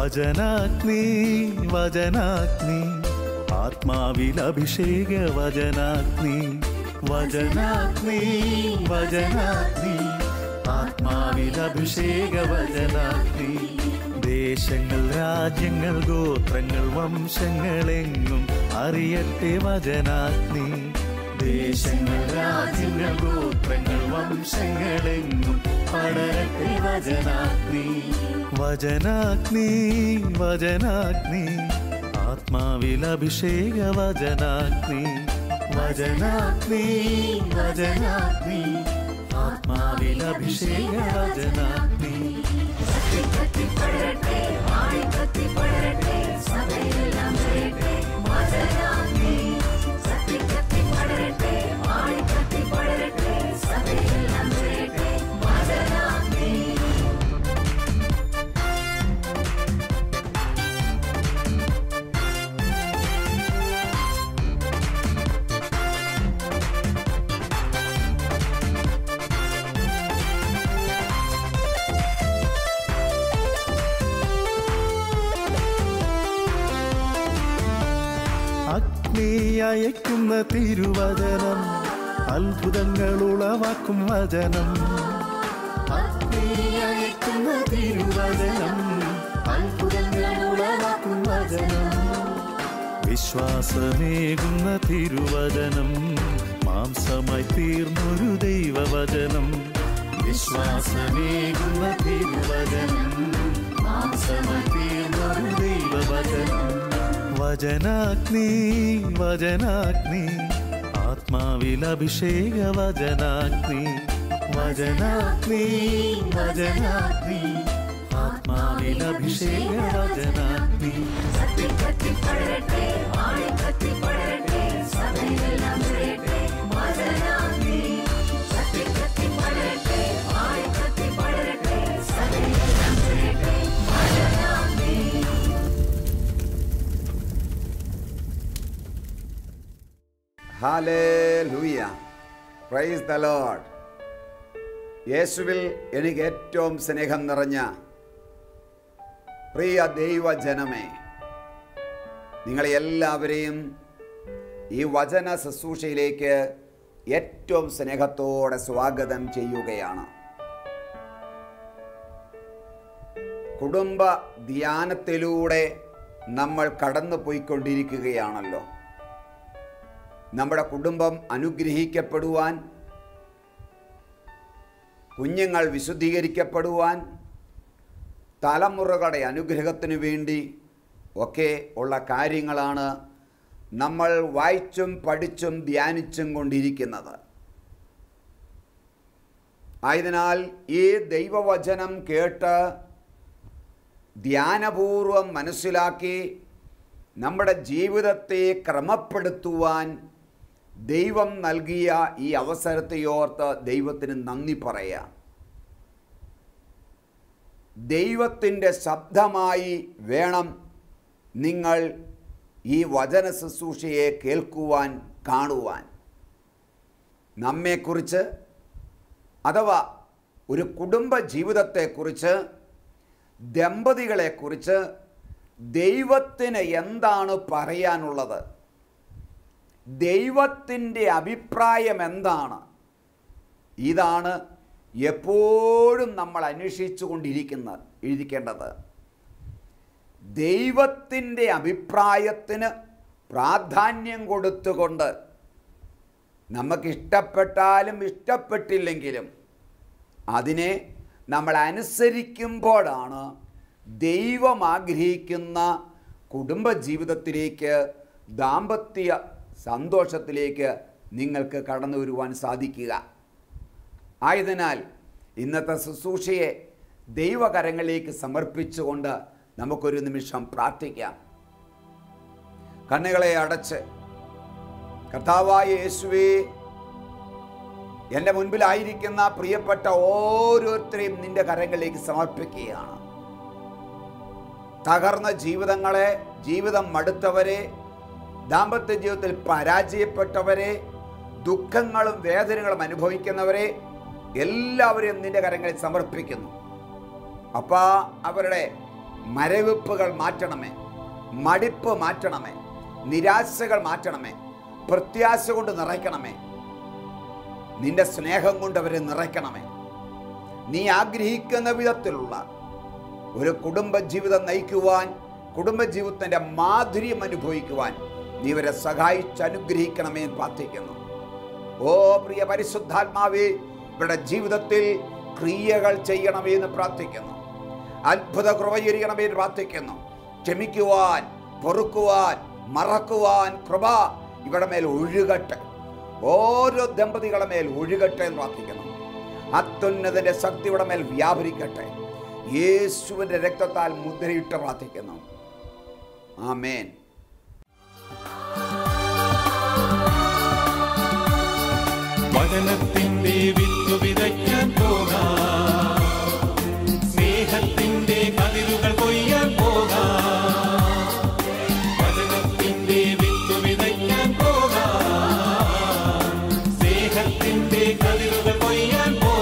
വചനാഗ്നി വചനാഗ്നി ആത്മാവിൽ അഭിഷേക വചനാഗ്നി വചനാഗ്നി വചനാഗ്നി ആത്മാവിൽ അഭിഷേക വചനാഗ്നി ദേശങ്ങൾ രാജ്യങ്ങൾ ഗോത്രങ്ങൾ വംശങ്ങളെങ്ങും അറിയട്ടെ വചനാഗ്നി ദേശങ്ങൾ രാജ്യങ്ങൾ ഗോത്രങ്ങൾ വംശങ്ങളെങ്ങും പടരട്ടെ വചനാഗ്നി വചനാഗ്നി വചനാഗ്നി ആത്മാവിൽ അഭിഷേക വചനാഗ്നി വചനാഗ്നി വചനാഗ്നി ആത്മാവിൽ അഭിഷേക വചനാഗ്നി അഗ്നി അയക്കുന്ന തിരുവചനം അത്ഭുതങ്ങൾ ഉളവാക്കും വചനം അഗ്നി അയക്കുന്ന തിരുവചനം അത്ഭുതങ്ങൾ ഉളവാക്കും വചനം വിശ്വാസമേകുന്ന തിരുവചനം മാംസമായി തീർന്നൊരു ദൈവവചനം വിശ്വാസമേകുന്ന തിരുവചനം മാംസമായി തീർന്നൊരു ദൈവവചനം വചനാഗ്നി വചനാഗ്നി ആത്മാവിൽ അഭിഷേക വചനാഗ്നി വചനാഗ്നി വചനാഗ്നി ആത്മാവിൽ അഭിഷേക വചനാഗ്നി ഹല്ലേലൂയ, പ്രൈസ് ദ ലോർഡ്. യേശുവിൽ എനിക്ക് ഏറ്റവും സ്നേഹം നിറഞ്ഞ പ്രിയ ദൈവജനമേ, നിങ്ങളെ എല്ലാവരെയും ഈ വചന ശുശ്രൂഷയിലേക്ക് ഏറ്റവും സ്നേഹത്തോടെ സ്വാഗതം ചെയ്യുകയാണ്. കുടുംബ ധ്യാനത്തിലൂടെ നമ്മൾ കടന്നു പോയിക്കൊണ്ടിരിക്കുകയാണല്ലോ. നമ്മുടെ കുടുംബം അനുഗ്രഹിക്കപ്പെടുവാൻ, കുഞ്ഞുങ്ങൾ വിശുദ്ധീകരിക്കപ്പെടുവാൻ, തലമുറകളുടെ അനുഗ്രഹത്തിന് വേണ്ടി ഒക്കെ ഉള്ള കാര്യങ്ങളാണ് നമ്മൾ വായിച്ചും പഠിച്ചും ധ്യാനിച്ചും കൊണ്ടിരിക്കുന്നത്. ആയതിനാൽ ഈ ദൈവവചനം കേട്ട് ധ്യാനപൂർവം മനസ്സിലാക്കി നമ്മുടെ ജീവിതത്തെ ക്രമപ്പെടുത്തുവാൻ ദൈവം നൽകിയ ഈ അവസരത്തെയോർത്ത് ദൈവത്തിന് നന്ദി പറയാം. ദൈവത്തിൻ്റെ ശബ്ദമായി വേണം നിങ്ങൾ ഈ വചന ശുശ്രൂഷയെ കേൾക്കുവാൻ, കാണുവാൻ. നമ്മെക്കുറിച്ച് അഥവാ ഒരു കുടുംബ ജീവിതത്തെക്കുറിച്ച്, ദമ്പതികളെക്കുറിച്ച് ദൈവത്തിന് എന്താണ് പറയാനുള്ളത്, ദൈവത്തിൻ്റെ അഭിപ്രായം എന്താണ്, ഇതാണ് എപ്പോഴും നമ്മൾ അന്വേഷിച്ചു കൊണ്ടിരിക്കേണ്ടത്. ദൈവത്തിൻ്റെ അഭിപ്രായത്തിന് പ്രാധാന്യം കൊടുത്തുകൊണ്ട് നമുക്കിഷ്ടപ്പെട്ടാലും ഇഷ്ടപ്പെട്ടില്ലെങ്കിലും അതിനെ നമ്മൾ അനുസരിക്കുമ്പോഴാണ് ദൈവം ആഗ്രഹിക്കുന്ന കുടുംബജീവിതത്തിലേക്ക്, ദാമ്പത്യ സന്തോഷത്തിലേക്ക് നിങ്ങൾക്ക് കടന്നു വരുവാൻ സാധിക്കുക. ആയതിനാൽ ഇന്നത്തെ ശുശ്രൂഷയെ ദൈവകരങ്ങളിലേക്ക് സമർപ്പിച്ചുകൊണ്ട് നമുക്കൊരു നിമിഷം പ്രാർത്ഥിക്കാം. കണ്ണുകളെ അടച്ച്, കർത്താവായ യേശുവേ, എൻ്റെ മുൻപിലായിരിക്കുന്ന പ്രിയപ്പെട്ട ഓരോരുത്തരെയും നിന്റെ കരങ്ങളിലേക്ക് സമർപ്പിക്കുകയാണ്. തകർന്ന ജീവിതങ്ങളെ, ജീവിതം മടുത്തവരെ, ദാമ്പത്യ ജീവിതത്തിൽ പരാജയപ്പെട്ടവരെ, ദുഃഖങ്ങളും വേദനകളും അനുഭവിക്കുന്നവരെ എല്ലാവരെയും നിന്റെ കരങ്ങളിൽ സമർപ്പിക്കുന്നു. അപ്പാ, അവരുടെ മരവിപ്പുകൾ മാറ്റണമേ, മടിപ്പ് മാറ്റണമേ, നിരാശകൾ മാറ്റണമേ, പ്രത്യാശ കൊണ്ട് നിറയ്ക്കണമേ, നിന്റെ സ്നേഹം കൊണ്ട് അവരെ നിറയ്ക്കണമേ. നീ ആഗ്രഹിക്കുന്ന വിധത്തിലുള്ള ഒരു കുടുംബജീവിതം നയിക്കുവാൻ, കുടുംബജീവിതത്തിൻ്റെ മാധുര്യം അനുഭവിക്കുവാൻ നീ ഇവരെ സഹായിച്ച് അനുഗ്രഹിക്കണമേ എന്ന് പ്രാർത്ഥിക്കുന്നു. ഓ പ്രിയ പരിശുദ്ധാത്മാവേ, ഇവരുടെ ജീവിതത്തിൽ ക്രിയകൾ ചെയ്യണമേ എന്ന് പ്രാർത്ഥിക്കുന്നു. അത്ഭുത കൃപ ചൊരിയണമേ എന്ന് പ്രാർത്ഥിക്കുന്നു. ക്ഷമിക്കുവാൻ, പൊറുക്കുവാൻ, മറക്കുവാൻ കൃപ ഇവരുടെ മേൽ ഒഴുകട്ടെ. ഓരോ ദമ്പതികളുടെ മേൽ ഒഴുകട്ടെ എന്ന് പ്രാർത്ഥിക്കുന്നു. അത്യുന്നതന്റെ ശക്തി ഇവിടെ മേൽ വ്യാപരിക്കട്ടെ. യേശുവിന്റെ രക്തത്താൽ മുദ്രയിട്ട് പ്രാർത്ഥിക്കുന്നു. ആമേൻ. വചനത്തിന്റെ വിത്ത് വിതയ്ക്കാൻ പോകാം, സ്നേഹത്തിന്റെ കതിരുകൾ കൊയ്യാൻ പോകാം. വചനത്തിന്റെ വിത്ത് വിതയ്ക്കാൻ പോകാം, സ്നേഹത്തിന്റെ കതിരുകൾ കൊയ്യാൻ പോകാം.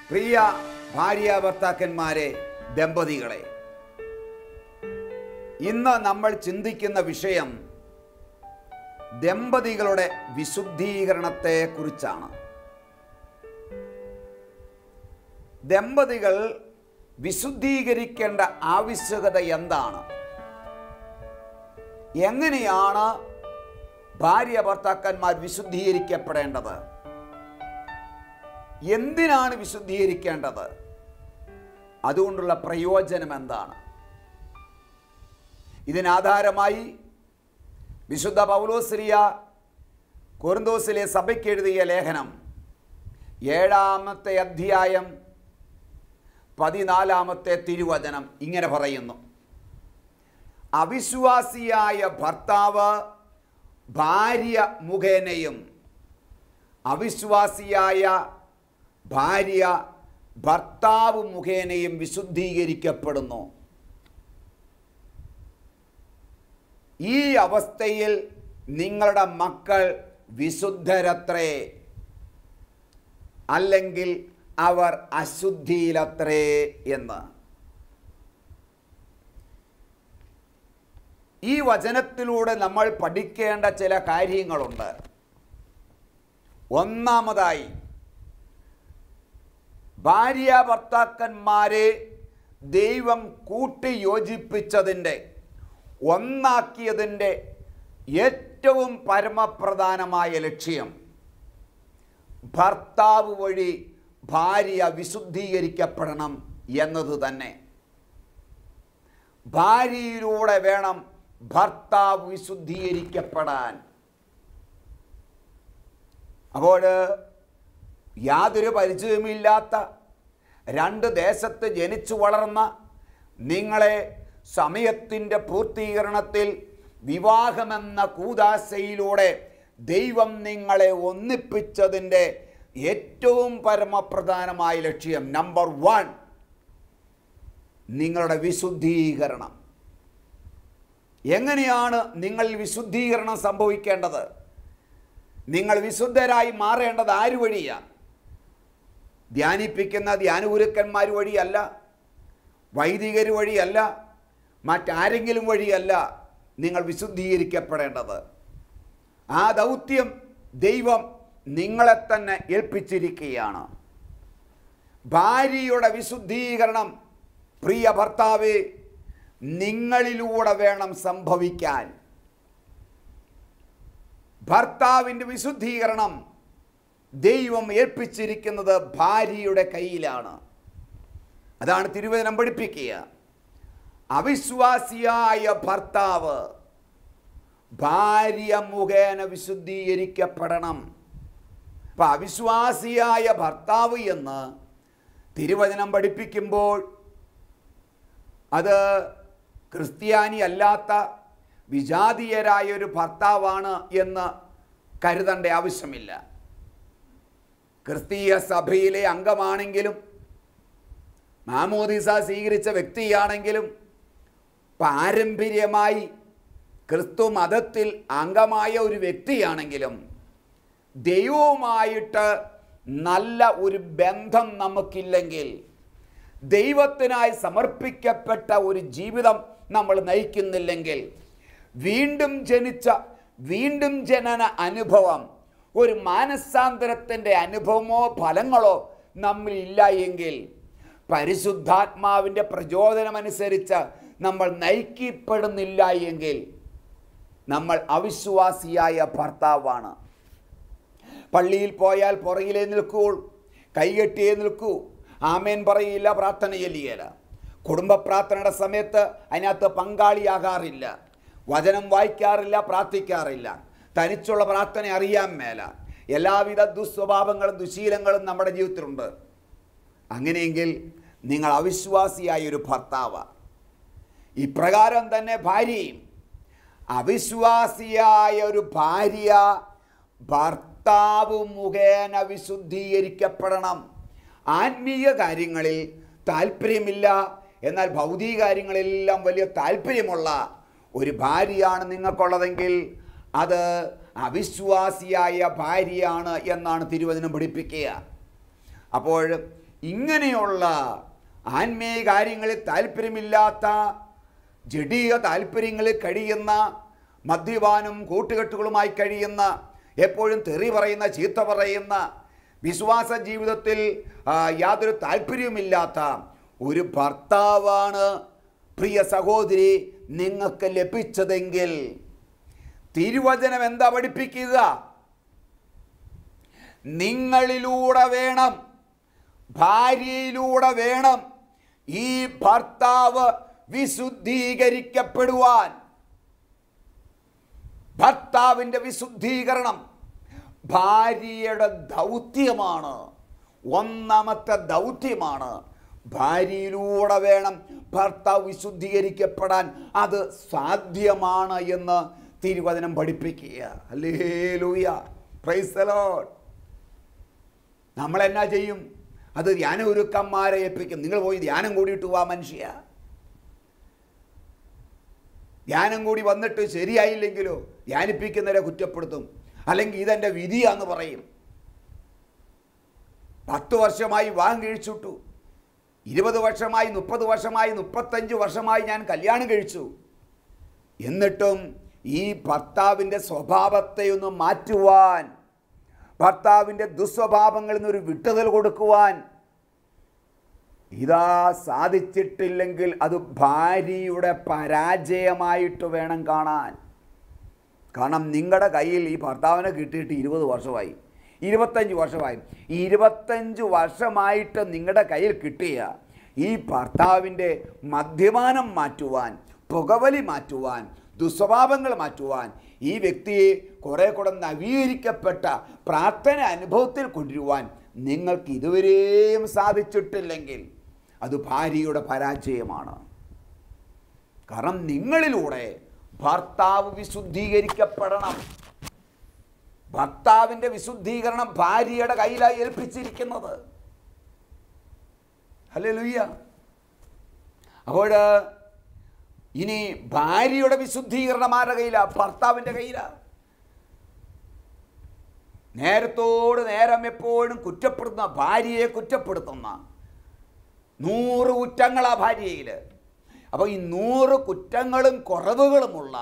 പ്രിയ ഭാര്യ ഭർത്താക്കന്മാരെ, ദമ്പതികളെ, ഇന്ന് നമ്മൾ ചിന്തിക്കുന്ന വിഷയം ദമ്പതികളുടെ വിശുദ്ധീകരണത്തെ കുറിച്ചാണ്. ദമ്പതികൾ വിശുദ്ധീകരിക്കേണ്ട ആവശ്യകത എന്താണ്? എങ്ങനെയാണ് ഭാര്യ ഭർത്താക്കന്മാർ വിശുദ്ധീകരിക്കപ്പെടേണ്ടത്? എന്തിനാണ് വിശുദ്ധീകരിക്കേണ്ടത്? അതുകൊണ്ടുള്ള പ്രയോജനം എന്താണ്? ഇതിനാധാരമായി വിശുദ്ധ പൗലോസ്ലീഹ കൊരിന്തോസിലെ സഭയ്ക്ക് എഴുതിയ ലേഖനം 7-ാമത്തെ അധ്യായം 14-ാമത്തെ തിരുവചനം ഇങ്ങനെ പറയുന്നു: അവിശ്വാസിയായ ഭർത്താവ് ഭാര്യ മുഖേനയും അവിശ്വാസിയായ ഭാര്യ ഭർത്താവ് മുഖേനയും വിശുദ്ധീകരിക്കപ്പെടുന്നു. ഈ അവസ്ഥയിൽ നിങ്ങളുടെ മക്കൾ വിശുദ്ധരത്രേ, അല്ലെങ്കിൽ അവർ അശുദ്ധിയിലത്രേ എന്ന്. ഈ വചനത്തിലൂടെ നമ്മൾ പഠിക്കേണ്ട ചില കാര്യങ്ങളുണ്ട്. ഒന്നാമതായി, ഭാര്യ ഭർത്താക്കന്മാരെ ദൈവം കൂട്ടിയോജിപ്പിച്ചതിൻ്റെ, ഒന്നാക്കിയതിൻ്റെ ഏറ്റവും പരമപ്രധാനമായ ലക്ഷ്യം ഭർത്താവ് വഴി ഭാര്യ വിശുദ്ധീകരിക്കപ്പെടണം എന്നത് തന്നെ. ഭാര്യയിലൂടെ വേണം ഭർത്താവ് വിശുദ്ധീകരിക്കപ്പെടാൻ. അപ്പോൾ യാതൊരു പരിചയമില്ലാത്ത രണ്ട് ദേശത്ത് ജനിച്ചു വളർന്ന നിങ്ങളെ സമയത്തിൻ്റെ പൂർത്തീകരണത്തിൽ വിവാഹമെന്ന കൂദാശയിലൂടെ ദൈവം നിങ്ങളെ ഒന്നിപ്പിച്ചതിൻ്റെ ഏറ്റവും പരമപ്രധാനമായ ലക്ഷ്യം, നമ്പർ 1, നിങ്ങളുടെ വിശുദ്ധീകരണം. എങ്ങനെയാണ് നിങ്ങൾ വിശുദ്ധീകരണം സംഭവിക്കേണ്ടത്? നിങ്ങൾ വിശുദ്ധരായി മാറേണ്ടത് ആര് വഴിയാണ്? ധ്യാനിപ്പിക്കുന്ന ധ്യാനഗുരുക്കന്മാർ വഴിയല്ല, വൈദികർ വഴിയല്ല, മറ്റാരെങ്കിലും വഴിയല്ല നിങ്ങൾ വിശുദ്ധീകരിക്കപ്പെടേണ്ടത്. ആ ദൗത്യം ദൈവം നിങ്ങളെ തന്നെ ഏൽപ്പിച്ചിരിക്കുകയാണ്. ഭാര്യയുടെ വിശുദ്ധീകരണം പ്രിയ ഭർത്താവേ നിങ്ങളിലൂടെ വേണം സംഭവിക്കാൻ. ഭർത്താവിൻ്റെ വിശുദ്ധീകരണം ദൈവം ഏൽപ്പിച്ചിരിക്കുന്നത് ഭാര്യയുടെ കയ്യിലാണ്. അതാണ് തിരുവചനം പഠിപ്പിക്കുക. അവിശ്വാസിയായ ഭർത്താവ് ഭാര്യ മുഖേന വിശുദ്ധീകരിക്കപ്പെടണം. അപ്പം അവിശ്വാസിയായ ഭർത്താവ് എന്ന് തിരുവചനം പഠിപ്പിക്കുമ്പോൾ അത് ക്രിസ്ത്യാനി അല്ലാത്ത വിജാതീയരായ ഒരു ഭർത്താവാണ് എന്ന് കരുതേണ്ട ആവശ്യമില്ല. ക്രിസ്തീയ സഭയിലെ അംഗമാണെങ്കിലും മാമോദീസ സ്വീകരിച്ച വ്യക്തിയാണെങ്കിലും പാരമ്പര്യമായി ക്രിസ്തു മതത്തിൽ അംഗമായ ഒരു വ്യക്തിയാണെങ്കിലും ദൈവവുമായിട്ട് നല്ല ഒരു ബന്ധം നമുക്കില്ലെങ്കിൽ, ദൈവത്തിനായി സമർപ്പിക്കപ്പെട്ട ഒരു ജീവിതം നമ്മൾ നയിക്കുന്നില്ലെങ്കിൽ, വീണ്ടും ജനന അനുഭവം, ഒരു മാനസാന്തരത്തിൻ്റെ അനുഭവമോ ഫലങ്ങളോ നമ്മളില്ല എങ്കിൽ, പരിശുദ്ധാത്മാവിൻ്റെ പ്രചോദനമനുസരിച്ച് നമ്മൾ നയിക്കപ്പെടുന്നില്ല എങ്കിൽ നമ്മൾ അവിശ്വാസിയായ ഭർത്താവാണ്. പള്ളിയിൽ പോയാൽ പുറകിലേ നിൽക്കൂ, കൈകെട്ടിയേ നിൽക്കൂ, ആമേൻ പറയില്ല, പ്രാർത്ഥന ചൊല്ലുകയില്ല. കുടുംബ പ്രാർത്ഥനയുടെ സമയത്ത് അതിനകത്ത് പങ്കാളിയാകാറില്ല, വചനം വായിക്കാറില്ല, പ്രാർത്ഥിക്കാറില്ല, തനിച്ചുള്ള പ്രാർത്ഥന അറിയാൻ മേല, എല്ലാവിധ ദുസ്വഭാവങ്ങളും ദുശീലങ്ങളും നമ്മുടെ ജീവിതത്തിലുണ്ട്. അങ്ങനെയെങ്കിൽ നിങ്ങൾ അവിശ്വാസിയായ ഒരു ഭർത്താവ്. ഇപ്രകാരം തന്നെ ഭാര്യയും. അവിശ്വാസിയായ ഒരു ഭാര്യ ഭർത്താവ് മുഖേന വിശുദ്ധീകരിക്കപ്പെടണം. ആത്മീയ കാര്യങ്ങളിൽ താല്പര്യമില്ല, എന്നാൽ ഭൗതിക കാര്യങ്ങളെല്ലാം വലിയ താല്പര്യമുള്ള ഒരു ഭാര്യയാണ് നിങ്ങൾക്കുള്ളതെങ്കിൽ അത് അവിശ്വാസിയായ ഭാര്യയാണ് എന്നാണ് തിരുവചനം പഠിപ്പിക്കുക. അപ്പോൾ ഇങ്ങനെയുള്ള ആത്മീയ കാര്യങ്ങളിൽ താല്പര്യമില്ലാത്ത, ജഡീയ താല്പര്യങ്ങളിൽ കഴിയുന്ന, മദ്യപാനം കൂട്ടുകെട്ടുകളുമായി കഴിയുന്ന, എപ്പോഴും തെറി പറയുന്ന, ചീത്ത പറയുന്ന, വിശ്വാസ ജീവിതത്തിൽ യാതൊരു താല്പര്യവുമില്ലാത്ത ഒരു ഭർത്താവാണ് പ്രിയ സഹോദരി നിങ്ങൾക്ക് ലഭിച്ചതെങ്കിൽ തിരുവചനം എന്താ പഠിപ്പിക്കുക? നിങ്ങളിലൂടെ വേണം, ഭാര്യയിലൂടെ വേണം ഈ ഭർത്താവ് വിശുദ്ധീകരിക്കപ്പെടുവാൻ. ഭർത്താവിൻ്റെ വിശുദ്ധീകരണം ഭാര്യയുടെ ദൗത്യമാണ്, ഒന്നാമത്തെ ദൗത്യമാണ്. ഭാര്യയിലൂടെ വേണം ഭർത്താവ് വിശുദ്ധീകരിക്കപ്പെടാൻ. അത് സാധ്യമാണ് എന്ന് തിരുവചനം പഠിപ്പിക്കുക. Hallelujah, praise the lord. നമ്മളെന്നാ ചെയ്യും? അത് ധ്യാനഗുരുക്കന്മാരെ ഏൽപ്പിക്കും. നിങ്ങൾ പോയി ധ്യാനം കൂടിയിട്ട് പോവാ മനുഷ്യ. ധ്യാനം കൂടി വന്നിട്ട് ശരിയായില്ലെങ്കിലോ ധ്യാനിപ്പിക്കുന്നവരെ കുറ്റപ്പെടുത്തും, അല്ലെങ്കിൽ ഇതെൻ്റെ വിധിയാന്ന് പറയും. 10 വർഷമായി വിവാഹം കഴിച്ചിട്ടു, 20 വർഷമായി, 30 വർഷമായി, 35 വർഷമായി ഞാൻ കല്യാണം കഴിച്ചു. എന്നിട്ടും ഈ ഭർത്താവിൻ്റെ സ്വഭാവത്തെ ഒന്ന് മാറ്റുവാൻ, ഭർത്താവിൻ്റെ ദുസ്വഭാവങ്ങളിൽ നിന്നൊരു വിട്ടുതൽ കൊടുക്കുവാൻ ഇതാ സാധിച്ചിട്ടില്ലെങ്കിൽ അത് ഭാര്യയുടെ പരാജയമായിട്ട് വേണം കാണാൻ. കാരണം നിങ്ങളുടെ കയ്യിൽ ഈ ഭർത്താവിനെ കിട്ടിയിട്ട് 20 വർഷമായി, 25 വർഷമായി. 25 വർഷമായിട്ട് നിങ്ങളുടെ കയ്യിൽ കിട്ടിയ ഈ ഭർത്താവിൻ്റെ മദ്യപാനം മാറ്റുവാൻ, പുകവലി മാറ്റുവാൻ, ദുസ്വഭാവങ്ങൾ മാറ്റുവാൻ, ഈ വ്യക്തിയെ കുറെ കൂടെ നവീകരിക്കപ്പെട്ട പ്രാർത്ഥന അനുഭവത്തിൽ കൊണ്ടുവരുവാൻ നിങ്ങൾക്ക് ഇതുവരെയും സാധിച്ചിട്ടില്ലെങ്കിൽ അത് ഭാര്യയുടെ പരാജയമാണ്. കാരണം നിങ്ങളിലൂടെ ഭർത്താവ് വിശുദ്ധീകരിക്കപ്പെടണം. ഭർത്താവിൻ്റെ വിശുദ്ധീകരണം ഭാര്യയുടെ കയ്യിലായി ഏൽപ്പിച്ചിരിക്കുന്നത്. ഹല്ലേലൂയ. അപ്പോൾ ഇനി ഭാര്യയുടെ വിശുദ്ധീകരണം ആരുടെ കയ്യിലാണ്? ഭർത്താവിൻ്റെ കയ്യിലാണ്. നേരത്തോട് നേരം എപ്പോഴും കുറ്റപ്പെടുത്തുന്ന, ഭാര്യയെ കുറ്റപ്പെടുത്തുന്ന 100 കുറ്റങ്ങളാ ഭാര്യയിൽ. അപ്പോൾ ഈ 100 കുറ്റങ്ങളും കുറവുകളുമുള്ള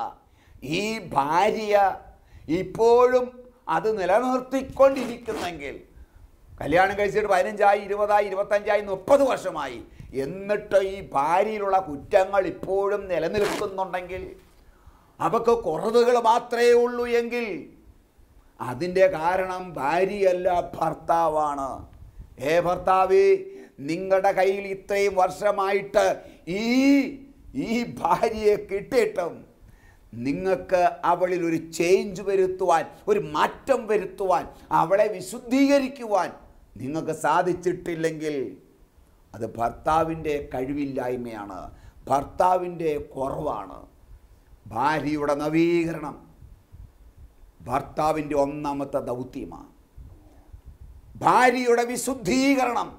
ഈ ഭാര്യ ഇപ്പോഴും അത് നിലനിർത്തിക്കൊണ്ടിരിക്കുന്നെങ്കിൽ, കല്യാണം കഴിച്ചിട്ട് 15ആയി, 20ആയി, 25ആയി, 30 വർഷമായി, എന്നിട്ട് ഈ ഭാര്യയിലുള്ള കുറ്റങ്ങൾ ഇപ്പോഴും നിലനിൽക്കുന്നുണ്ടെങ്കിൽ, അവർക്ക് കുറവുകൾ മാത്രമേ ഉള്ളൂ എങ്കിൽ അതിൻ്റെ കാരണം ഭാര്യയല്ല, ഭർത്താവാണ്. ഭർത്താവേ, നിങ്ങളുടെ കയ്യിൽ ഇത്രയും വർഷമായിട്ട് ഈ ഭാര്യയെ കിട്ടിയിട്ടും നിങ്ങൾക്ക് അവളിൽ ഒരു ചേഞ്ച് വരുത്തുവാൻ, ഒരു മാറ്റം വരുത്തുവാൻ, അവളെ വിശുദ്ധീകരിക്കുവാൻ നിങ്ങൾക്ക് സാധിച്ചിട്ടില്ലെങ്കിൽ അത് ഭർത്താവിൻ്റെ കഴിവില്ലായ്മയാണ്, ഭർത്താവിൻ്റെ കുറവാണ്. ഭാര്യയുടെ നവീകരണം ഭർത്താവിൻ്റെ ഒന്നാമത്തെ ദൗത്യമാണ്. ഭാര്യയുടെ വിശുദ്ധീകരണം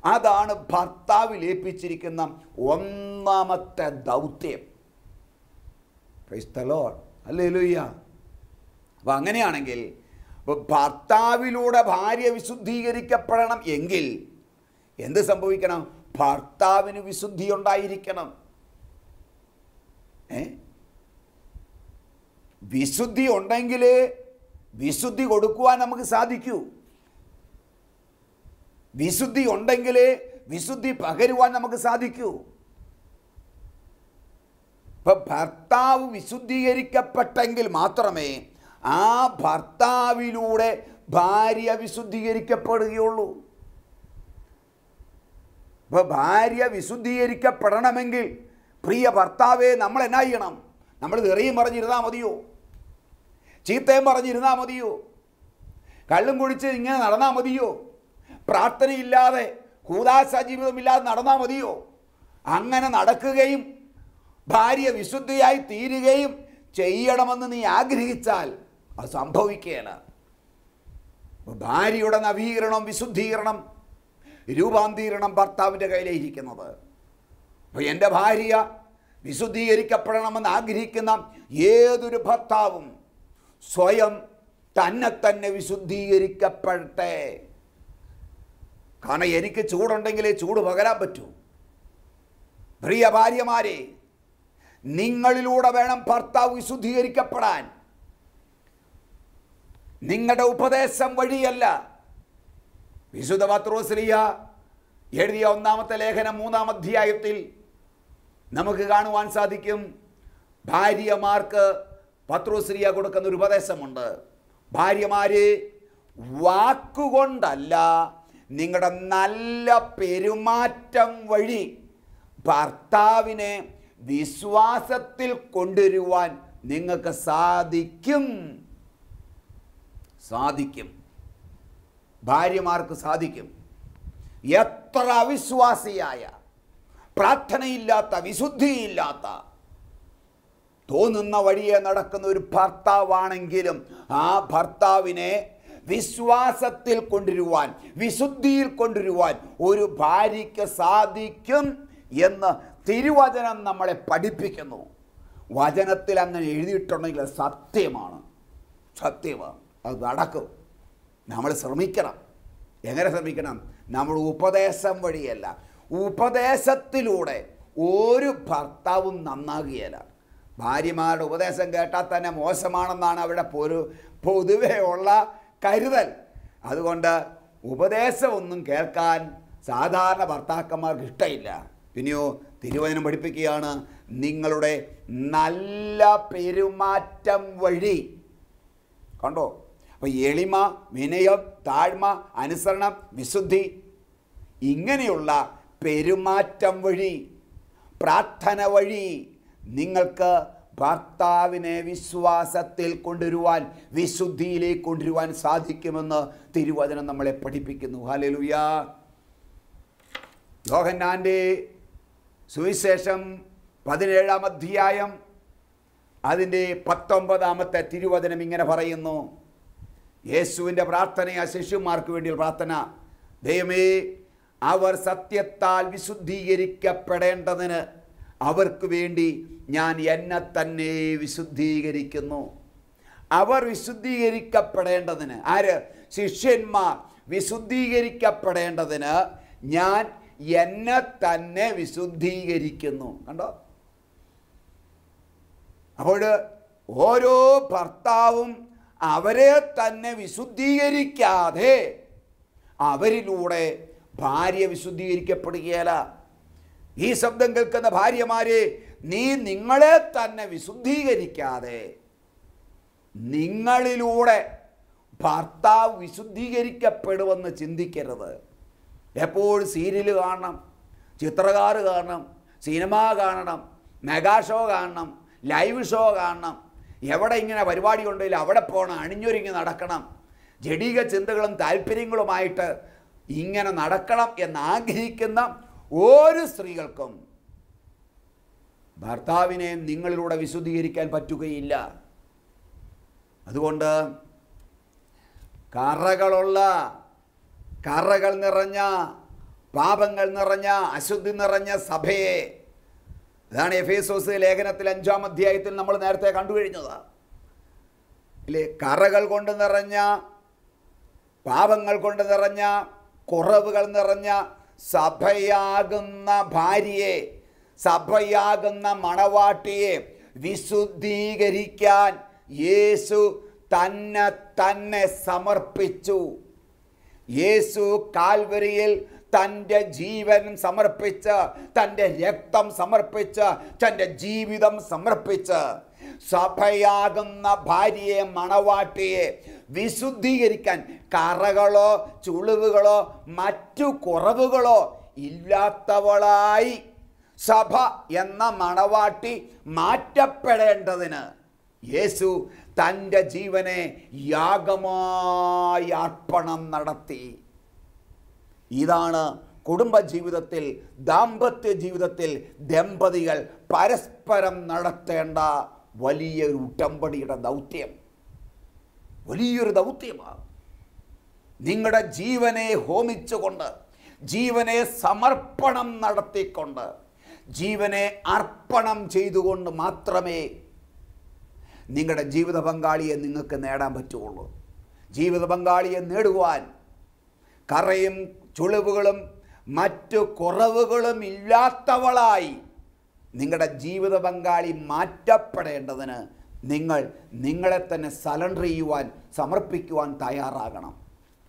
അതാണ് ഭർത്താവിൽ ഏൽപ്പിച്ചിരിക്കുന്ന ഒന്നാമത്തെ ദൗത്യം. Price the Lord. ഹല്ലേലൂയ. അപ്പം അങ്ങനെയാണെങ്കിൽ ഭർത്താവിലൂടെ ഭാര്യ വിശുദ്ധീകരിക്കപ്പെടണം എങ്കിൽ എന്ത് സംഭവിക്കണം? ഭർത്താവിന് വിശുദ്ധി ഉണ്ടായിരിക്കണം. വിശുദ്ധി ഉണ്ടെങ്കിൽ വിശുദ്ധി കൊടുക്കുവാൻ നമുക്ക് സാധിക്കൂ. വിശുദ്ധി ഉണ്ടെങ്കിൽ വിശുദ്ധി പകരുവാൻ നമുക്ക് സാധിക്കൂ. ഇപ്പം ഭർത്താവ് വിശുദ്ധീകരിക്കപ്പെട്ടെങ്കിൽ മാത്രമേ ആ ഭർത്താവിലൂടെ ഭാര്യ വിശുദ്ധീകരിക്കപ്പെടുകയുള്ളൂ. അപ്പോൾ ഭാര്യ വിശുദ്ധീകരിക്കപ്പെടണമെങ്കിൽ പ്രിയ ഭർത്താവെ നമ്മൾ എന്നാ ചെയ്യണം? നമ്മൾ തെറിയും പറഞ്ഞിരുന്നാൽ മതിയോ? ചീത്തയും പറഞ്ഞിരുന്നാൽ മതിയോ? കള്ളും കുടിച്ച് ഇങ്ങനെ നടന്നാൽ മതിയോ? പ്രാർത്ഥനയില്ലാതെ കൂദാശ ജീവിതമില്ലാതെ നടന്നാൽ മതിയോ? അങ്ങനെ നടക്കുകയും ഭാര്യ വിശുദ്ധിയായി തീരുകയും ചെയ്യണമെന്ന് നീ ആഗ്രഹിച്ചാൽ അത് സംഭവിക്കുകയില്ല. ഭാര്യയുടെ നവീകരണം, വിശുദ്ധീകരണം, രൂപാന്തീകരണം ഭർത്താവിൻ്റെ കയ്യിലിരിക്കുന്നത്. അപ്പോൾ എൻ്റെ ഭാര്യ വിശുദ്ധീകരിക്കപ്പെടണമെന്ന് ആഗ്രഹിക്കുന്ന ഏതൊരു ഭർത്താവും സ്വയം തന്നെ വിശുദ്ധീകരിക്കപ്പെടട്ടെ. കാരണം എനിക്ക് ചൂടുണ്ടെങ്കിലേ ചൂട് പകരാൻ പറ്റൂ. പ്രിയ ഭാര്യമാരെ, നിങ്ങളിലൂടെ വേണം ഭർത്താവ് വിശുദ്ധീകരിക്കപ്പെടാൻ. നിങ്ങളുടെ ഉപദേശം വഴിയല്ല. വിശുദ്ധ പത്രോസ്ലീഹ എഴുതിയ ഒന്നാമത്തെ ലേഖനം 3-ാം അധ്യായത്തിൽ നമുക്ക് കാണുവാൻ സാധിക്കും. ഭാര്യമാർക്ക് പത്രോസ്ലീഹ കൊടുക്കുന്ന ഒരു ഉപദേശമുണ്ട്. ഭാര്യമാരെ, വാക്കുകൊണ്ടല്ല, നിങ്ങളുടെ നല്ല പെരുമാറ്റം വഴി ഭർത്താവിനെ വിശ്വാസത്തിൽ കൊണ്ടുവരുവാൻ നിങ്ങൾക്ക് സാധിക്കും. ഭാര്യമാർക്ക് സാധിക്കും. എത്ര അവിശ്വാസിയായ, പ്രാർത്ഥനയില്ലാത്ത, വിശുദ്ധിയില്ലാത്ത, തോന്നുന്ന വഴിയെ നടക്കുന്ന ഒരു ഭർത്താവാണെങ്കിലും ആ ഭർത്താവിനെ വിശ്വാസത്തിൽ കൊണ്ടുവരുവാൻ, വിശുദ്ധിയിൽ കൊണ്ടുവരുവാൻ ഒരു ഭാര്യയ്ക്ക് സാധിക്കും എന്ന് തിരുവചനം നമ്മളെ പഠിപ്പിക്കുന്നു. വചനത്തിൽ അങ്ങനെ എഴുതിയിട്ടുണ്ടെങ്കിൽ സത്യമാണ്. അത് നടക്കും. നമ്മൾ ശ്രമിക്കണം. എങ്ങനെ ശ്രമിക്കണം? നമ്മൾ ഉപദേശം വഴിയല്ല, ഉപദേശത്തിലൂടെ ഒരു ഭർത്താവും നന്നാകുകയില്ല. ഭാര്യമാരുടെ ഉപദേശം കേട്ടാൽ തന്നെ മോശമാണെന്നാണ് അവിടെ പൊതുവേ ഉള്ള കരുതൽ. അതുകൊണ്ട് ഉപദേശമൊന്നും കേൾക്കാൻ സാധാരണ ഭർത്താക്കന്മാർക്ക് ഇഷ്ടമില്ല. പിന്നെയോ തിരുവചനം പഠിപ്പിക്കുകയാണ്, നിങ്ങളുടെ നല്ല പെരുമാറ്റം വഴി. കണ്ടോ? അപ്പോൾ എളിമ, വിനയം, താഴ്മ, അനുസരണം, വിശുദ്ധി, ഇങ്ങനെയുള്ള പെരുമാറ്റം വഴി, പ്രാർത്ഥന വഴി നിങ്ങൾക്ക് ഭർത്താവിനെ വിശ്വാസത്തിൽ കൊണ്ടുവരുവാൻ, വിശുദ്ധിയിലേക്ക് കൊണ്ടുവരുവാൻ സാധിക്കുമെന്ന് തിരുവചനം നമ്മളെ പഠിപ്പിക്കുന്നു. ഹല്ലേലൂയ. യോഹന്നാൻ്റെ സുവിശേഷം 17-ാം അധ്യായം അതിൻ്റെ 19-ാമത്തെ തിരുവചനം ഇങ്ങനെ പറയുന്നു. യേശുവിൻ്റെ പ്രാർത്ഥനയാ ശിഷ്യന്മാർക്ക് വേണ്ടിയുള്ള പ്രാർത്ഥന. ദൈവമേ, അവർ സത്യത്താൽ വിശുദ്ധീകരിക്കപ്പെടേണ്ടതിന് അവർക്ക് വേണ്ടി ഞാൻ എന്നെ തന്നെ വിശുദ്ധീകരിക്കുന്നു. അവർ വിശുദ്ധീകരിക്കപ്പെടേണ്ടതിന്, ആര്? ശിഷ്യന്മാർ വിശുദ്ധീകരിക്കപ്പെടേണ്ടതിന് ഞാൻ എന്നെ തന്നെ വിശുദ്ധീകരിക്കുന്നു. കണ്ടോ? അപ്പോൾ ഓരോ ഭർത്താവും അവരെ തന്നെ വിശുദ്ധീകരിക്കാതെ അവരിലൂടെ ഭാര്യ വിശുദ്ധീകരിക്കപ്പെടുകയില്ല. ഈ ശബ്ദം കേൾക്കുന്ന ഭാര്യമാരെ, നീ നിങ്ങളെ തന്നെ വിശുദ്ധീകരിക്കാതെ നിങ്ങളിലൂടെ ഭർത്താവ് വിശുദ്ധീകരിക്കപ്പെടുമെന്ന് ചിന്തിക്കരുത്. എപ്പോഴും സീരിയൽ കാണണം, ചിത്രകാർ കാണണം, സിനിമ കാണണം, മെഗാ ഷോ കാണണം, ലൈവ് ഷോ കാണണം, എവിടെ ഇങ്ങനെ പരിപാടി ഉണ്ടെങ്കിൽ അവിടെ പോകണം, അണിഞ്ഞൊരുങ്ങി നടക്കണം, ജഡിക ചിന്തകളും താല്പര്യങ്ങളുമായിട്ട് ഇങ്ങനെ നടക്കണം എന്നാഗ്രഹിക്കുന്ന ഒരു സ്ത്രീകൾക്കും ഭർത്താവിനെ നിങ്ങളിലൂടെ വിശുദ്ധീകരിക്കാൻ പറ്റുകയില്ല. അതുകൊണ്ട് കറകൾ നിറഞ്ഞ പാപങ്ങൾ നിറഞ്ഞ അശുദ്ധി നിറഞ്ഞ സഭയെ, ഇതാണ് എഫേസോസ് ലേഖനത്തിൽ 5-ാം അധ്യായത്തിൽ നമ്മൾ നേരത്തെ കണ്ടു കഴിഞ്ഞത് ഇല്ലേ? കറകൾ കൊണ്ട് നിറഞ്ഞ, പാപങ്ങൾ കൊണ്ട് നിറഞ്ഞ, കുറവുകൾ നിറഞ്ഞ സഭയാകുന്ന ഭാര്യയെ, സഭയാകുന്ന മണവാട്ടിയെ വിശുദ്ധീകരിക്കാൻ യേശു തന്നെ സമർപ്പിച്ചു. യേശു കാൽവരിയിൽ തൻ്റെ ജീവൻ സമർപ്പിച്ച്, തൻ്റെ രക്തം സമർപ്പിച്ച്, തൻ്റെ ജീവിതം സമർപ്പിച്ച് സഭയാകുന്ന ഭാര്യയെ, മണവാട്ടിയെ വിശുദ്ധീകരിക്കാൻ, കറകളോ ചുളിവുകളോ മറ്റു കുറവുകളോ ഇല്ലാത്തവളായി സഭ എന്ന മണവാട്ടി മാറ്റപ്പെടേണ്ടതിന് യേശു തൻ്റെ ജീവനെ യാഗമായി അർപ്പണം നടത്തി. ഇതാണ് കുടുംബജീവിതത്തിൽ, ദാമ്പത്യ ജീവിതത്തിൽ ദമ്പതികൾ പരസ്പരം നടത്തേണ്ട വലിയൊരു ഉടമ്പടിയുടെ ദൗത്യം. വലിയൊരു ദൗത്യമാണ്. നിങ്ങളുടെ ജീവനെ ഹോമിച്ചുകൊണ്ട്, ജീവനെ സമർപ്പണം നടത്തിക്കൊണ്ട്, ജീവനെ അർപ്പണം ചെയ്തുകൊണ്ട് മാത്രമേ നിങ്ങളുടെ ജീവിത പങ്കാളിയെ നിങ്ങൾക്ക് നേടാൻ പറ്റുള്ളൂ. ജീവിത പങ്കാളിയെ നേടുവാൻ കറയും ചുളിവുകളും മറ്റു കുറവുകളും ഇല്ലാത്തവളായി നിങ്ങളുടെ ജീവിത പങ്കാളി മാറ്റപ്പെടേണ്ടതിന് നിങ്ങളെ തന്നെ സറണ്ടർ ചെയ്യുവാൻ, സമർപ്പിക്കുവാൻ തയ്യാറാകണം.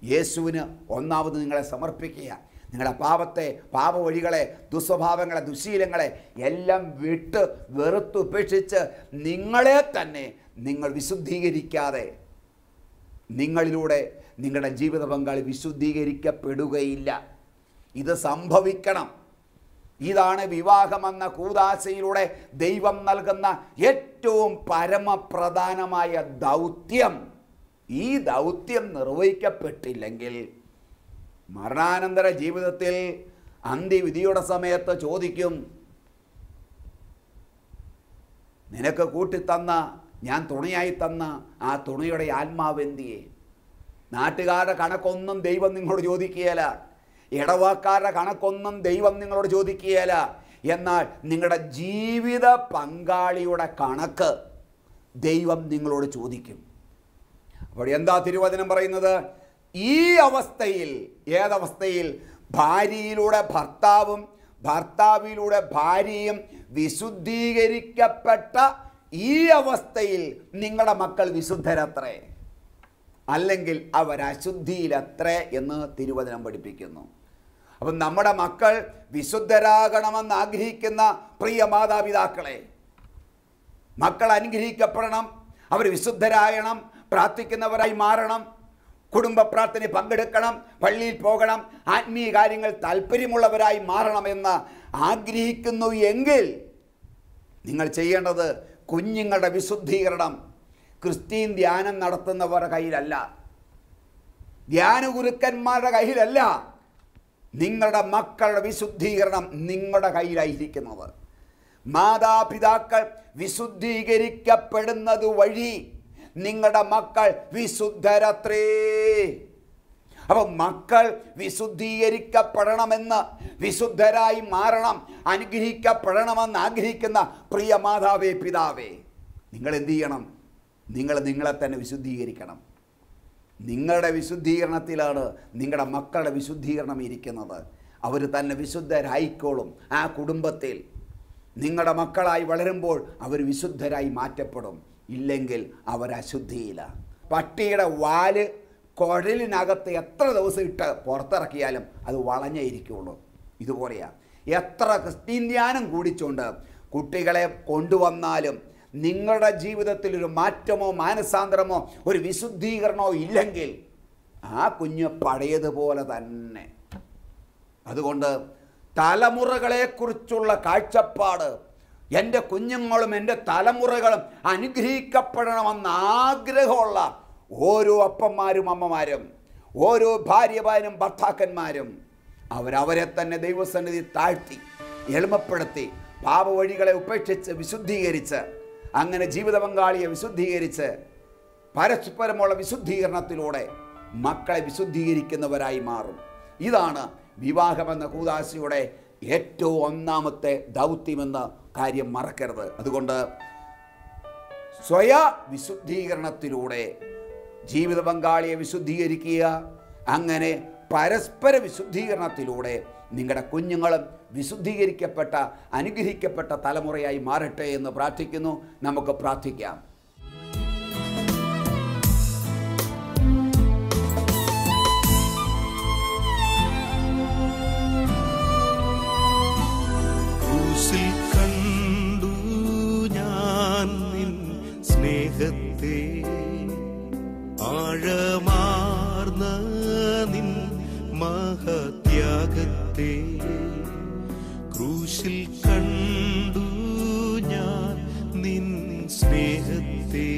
യേശുവിന് ഒന്നാമത് നിങ്ങളെ സമർപ്പിക്കുക. നിങ്ങളുടെ പാപത്തെ, പാപവഴികളെ, ദുസ്വഭാവങ്ങളെ, ദുശീലങ്ങളെ എല്ലാം വിട്ട് വെറുത്തുപേക്ഷിച്ച് നിങ്ങളെ തന്നെ നിങ്ങൾ വിശുദ്ധീകരിക്കാതെ നിങ്ങളിലൂടെ നിങ്ങളുടെ ജീവിത പങ്കാളി വിശുദ്ധീകരിക്കപ്പെടുകയില്ല. ഇത് സംഭവിക്കണം. ഇതാണ് വിവാഹമെന്ന കൂദാശയിലൂടെ ദൈവം നൽകുന്ന ഏറ്റവും പരമപ്രധാനമായ ദൗത്യം. ഈ ദൗത്യം നിർവഹിക്കപ്പെട്ടില്ലെങ്കിൽ മരണാനന്തര ജീവിതത്തിൽ അന്ത്യവിധിയുടെ സമയത്ത് ചോദിക്കും, നിനക്ക് കൂട്ടിത്തന്ന, ഞാൻ തുണയായി തന്ന ആ തുണയുടെ ആത്മാവെന്തിയെ? നാട്ടുകാരുടെ കണക്കൊന്നും ദൈവം നിങ്ങളോട് ചോദിക്കുകയില്ല, ഇടവാക്കാരുടെ കണക്കൊന്നും ദൈവം നിങ്ങളോട് ചോദിക്കുകയില്ല. എന്നാൽ നിങ്ങളുടെ ജീവിത പങ്കാളിയുടെ കണക്ക് ദൈവം നിങ്ങളോട് ചോദിക്കും. അപ്പോൾ എന്താ തിരുവചനം പറയുന്നത്? ഈ അവസ്ഥയിൽ, ഏതവസ്ഥയിൽ? ഭാര്യയിലൂടെ ഭർത്താവും ഭർത്താവിലൂടെ ഭാര്യയും വിശുദ്ധീകരിക്കപ്പെട്ട ഈ അവസ്ഥയിൽ നിങ്ങളുടെ മക്കൾ വിശുദ്ധരത്രേ, അല്ലെങ്കിൽ അവരശുദ്ധിയിലത്രേ എന്ന് തിരുവചനം പഠിപ്പിക്കുന്നു. അപ്പം നമ്മുടെ മക്കൾ വിശുദ്ധരാകണമെന്ന് ആഗ്രഹിക്കുന്ന പ്രിയ മാതാപിതാക്കളെ, മക്കൾ അനുഗ്രഹിക്കപ്പെടണം, അവർ വിശുദ്ധരായണം, പ്രാർത്ഥിക്കുന്നവരായി മാറണം, കുടുംബ പ്രാർത്ഥന പങ്കെടുക്കണം, പള്ളിയിൽ പോകണം, ആത്മീയ കാര്യങ്ങൾ താല്പര്യമുള്ളവരായി മാറണമെന്ന് ആഗ്രഹിക്കുന്നു എങ്കിൽ നിങ്ങൾ ചെയ്യേണ്ടത് കുഞ്ഞുങ്ങളുടെ വിശുദ്ധീകരണം ക്രിസ്ത്യൻ ധ്യാനം നടത്തുന്നവരുടെ കയ്യിലല്ല, ധ്യാനഗുരുക്കന്മാരുടെ കയ്യിലല്ല. നിങ്ങളുടെ മക്കളുടെ വിശുദ്ധീകരണം നിങ്ങളുടെ കയ്യിലായിരിക്കുന്നത്. മാതാപിതാക്കൾ വിശുദ്ധീകരിക്കപ്പെടുന്നത് വഴി നിങ്ങളുടെ മക്കൾ വിശുദ്ധരത്രേ. അപ്പം മക്കൾ വിശുദ്ധീകരിക്കപ്പെടണമെന്ന്, വിശുദ്ധരായി മാറണം, അനുഗ്രഹിക്കപ്പെടണമെന്ന് ആഗ്രഹിക്കുന്ന പ്രിയ മാതാവേ, പിതാവേ, നിങ്ങൾ എന്തു ചെയ്യണം? നിങ്ങളെ തന്നെ വിശുദ്ധീകരിക്കണം. നിങ്ങളുടെ വിശുദ്ധീകരണത്തിലാണ് നിങ്ങളുടെ മക്കളുടെ വിശുദ്ധീകരണം ഇരിക്കുന്നത്. അവർ തന്നെ വിശുദ്ധരായിക്കോളും. ആ കുടുംബത്തിൽ നിങ്ങളുടെ മക്കളായി വളരുമ്പോൾ അവർ വിശുദ്ധരായി മാറ്റപ്പെടും. ഇല്ലെങ്കിൽ അവർ അശുദ്ധിയില്ല. പട്ടിയുടെ വാല് കുഴലിനകത്ത് എത്ര ദിവസം ഇട്ട് പുറത്തിറക്കിയാലും അത് വളഞ്ഞേയിരിക്കുള്ളൂ. ഇതുപോലെയാണ്. എത്ര ക്രിസ്ത്യൻ ധ്യാനം കൂടിച്ചുകൊണ്ട് കുട്ടികളെ കൊണ്ടുവന്നാലും നിങ്ങളുടെ ജീവിതത്തിൽ ഒരു മാറ്റമോ മാനസാന്തരമോ ഒരു വിശുദ്ധീകരണമോ ഇല്ലെങ്കിൽ ആ കുഞ്ഞ് പഴയതുപോലെ തന്നെ. അതുകൊണ്ട് തലമുറകളെക്കുറിച്ചുള്ള കാഴ്ചപ്പാട്, എൻ്റെ കുഞ്ഞുങ്ങളും എൻ്റെ തലമുറകളും അനുഗ്രഹിക്കപ്പെടണമെന്ന് ആഗ്രഹമുള്ള ഓരോ അപ്പന്മാരും അമ്മമാരും, ഓരോ ഭാര്യമാരും ഭർത്താക്കന്മാരും അവരവരെ തന്നെ ദൈവസന്നിധി താഴ്ത്തി എളിമപ്പെടുത്തി പാപവഴികളെ ഉപേക്ഷിച്ച് വിശുദ്ധീകരിച്ച്, അങ്ങനെ ജീവിത പങ്കാളിയെ വിശുദ്ധീകരിച്ച് പരസ്പരമുള്ള വിശുദ്ധീകരണത്തിലൂടെ മക്കളെ വിശുദ്ധീകരിക്കുന്നവരായി മാറും. ഇതാണ് വിവാഹമെന്ന കൂദാശയുടെ ഏറ്റവും ഒന്നാമത്തെ ദൗത്യമെന്ന കാര്യം മറക്കരുത്. അതുകൊണ്ട് സ്വയ വിശുദ്ധീകരണത്തിലൂടെ ജീവിത പങ്കാളിയെ വിശുദ്ധീകരിക്കുക. അങ്ങനെ പരസ്പര വിശുദ്ധീകരണത്തിലൂടെ നിങ്ങളുടെ കുഞ്ഞുങ്ങളും വിശുദ്ധീകരിക്കപ്പെട്ട അനുഗ്രഹിക്കപ്പെട്ട തലമുറയായി മാറട്ടെ എന്ന് പ്രാർത്ഥിക്കുന്നു. നമുക്ക് പ്രാർത്ഥിക്കാം. ക്രൂശിൽ കണ്ടു ഞാൻ നിൻ സ്നേഹത്തെ, ആഴമാർന്ന നിൻ മഹത്യാഗത്തെ. ക്രൂശിൽ കണ്ടു ഞാൻ നിൻ സ്നേഹത്തെ.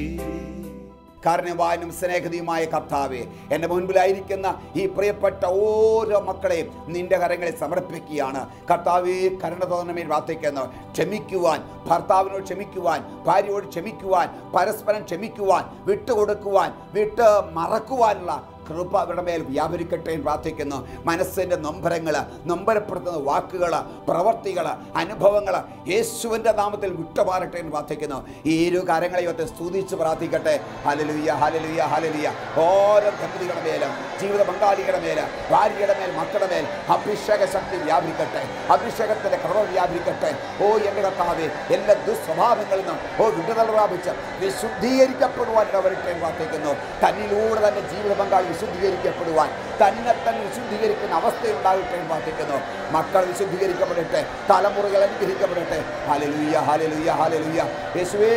കാരുണ്യവാനും സ്നേഹതയുമായ കർത്താവേ, എൻ്റെ മുൻപിലായിരിക്കുന്ന ഈ പ്രിയപ്പെട്ട ഓരോ മക്കളെയും നിന്റെ കരങ്ങളിൽ സമർപ്പിക്കുകയാണ്. കർത്താവേ, കരുണ തോന്നണമേ പ്രാർത്ഥിക്കുന്നു. ക്ഷമിക്കുവാൻ, ഭർത്താവിനോട് ക്ഷമിക്കുവാൻ, ഭാര്യയോട് ക്ഷമിക്കുവാൻ, പരസ്പരം ക്ഷമിക്കുവാൻ, വിട്ടുകൊടുക്കുവാൻ, വിട്ട് മറക്കുവാനുള്ള കൃപ അവരുടെ മേൽ വ്യാപരിക്കട്ടെ എന്ന് പ്രാർത്ഥിക്കുന്നു. മനസ്സിൻ്റെ നൊമ്പരങ്ങൾ, നൊമ്പരപ്പെടുത്തുന്ന വാക്കുകൾ, പ്രവർത്തികൾ, അനുഭവങ്ങൾ യേശുവിൻ്റെ നാമത്തിൽ വിട്ടുമാറട്ടെ എന്ന് പ്രാർത്ഥിക്കുന്നു. ഈ ഇരു കാര്യങ്ങളെയൊക്കെ സ്തുതിച്ച് പ്രാർത്ഥിക്കട്ടെ. Hallelujah, hallelujah, hallelujah. ഓരോ ദമ്പതികളുടെ മേലും, ജീവിത പങ്കാളികളുടെ മേൽ, ഭാര്യയുടെ മേൽ, മക്കളുടെ മേൽ അഭിഷേക ശക്തി വ്യാപരിക്കട്ടെ, അഭിഷേകത്തിൻ്റെ കൃപ വ്യാപരിക്കട്ടെ. ഓ എൻ്റെ കർത്താവേ, എല്ലാ ദുസ്വഭാവങ്ങളിൽ നിന്നും വിടുതൽ പ്രാപിച്ച് വിശുദ്ധീകരിക്കപ്പെടുവാൻ ഇടവരട്ടെ എന്ന് പ്രാർത്ഥിക്കുന്നു. തന്നിലൂടെ തന്നെ ജീവിത പങ്കാളി വിശുദ്ധീകരിക്കപ്പെടുവാൻ, തന്നെ വിശുദ്ധീകരിക്കുന്ന അവസ്ഥയുണ്ടാകട്ടെ എന്ന് പ്രാർത്ഥിക്കുന്നു. മക്കൾ വിശുദ്ധീകരിക്കപ്പെടട്ടെ, തലമുറകൾ അനുഗ്രഹിക്കപ്പെടട്ടെ. Hallelujah, hallelujah, hallelujah. യേശുവേ,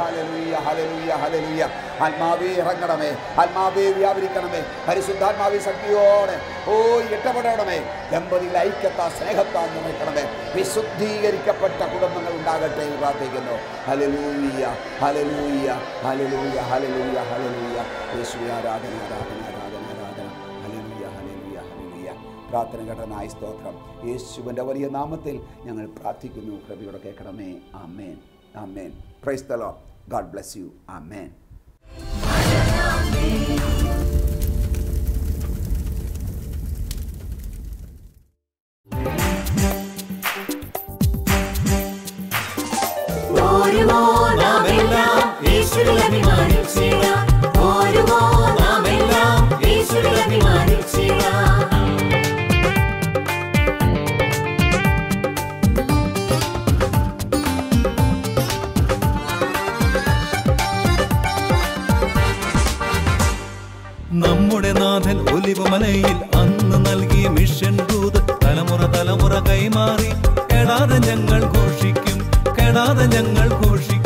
ഹല്ലേലൂയ, ഹല്ലേലൂയ, ഹല്ലേലൂയ. ആത്മാവേ ഇറങ്ങണമേ, ആത്മാവേ വ്യാപരിക്കണമേ, പരിശുദ്ധാത്മാവേ ശക്തിയോടെ ഇടപെടണമേ. ദമ്പതികൾ ഐക്യത്താ സ്നേഹത്താൽ നിറയ്ക്കണമേ. വിശുദ്ധീകരിക്കപ്പെട്ട കുടുംബങ്ങൾ ഉണ്ടാകട്ടെ എന്ന് പ്രാർത്ഥിക്കുന്നു. Hallelujah, hallelujah, hallelujah, hallelujah, hallelujah. യേശുവേ, ആരാധന, ആരാധന, ആരാധന, ആരാധന. Hallelujah, hallelujah, hallelujah. പ്രാർത്ഥന കേട്ടനായ സ്തോത്രം. യേശുവിൻ്റെ വലിയ നാമത്തിൽ ഞങ്ങൾ പ്രാർത്ഥിക്കുന്നു. കൃപയോടെ കേൾക്കണമേ. Amen, amen. Praise the lord. God bless you. Amen. നമ്മുടെ നാഥൻ ഒലിവുമലയിൽ അന്ന് നൽകിയ മിഷൻ ദൂത് തലമുറ തലമുറ കൈമാറി കെടാതെ ഞങ്ങൾ ഘോഷിക്കും, കെടാതെ ഞങ്ങൾ ഘോഷിക്കും.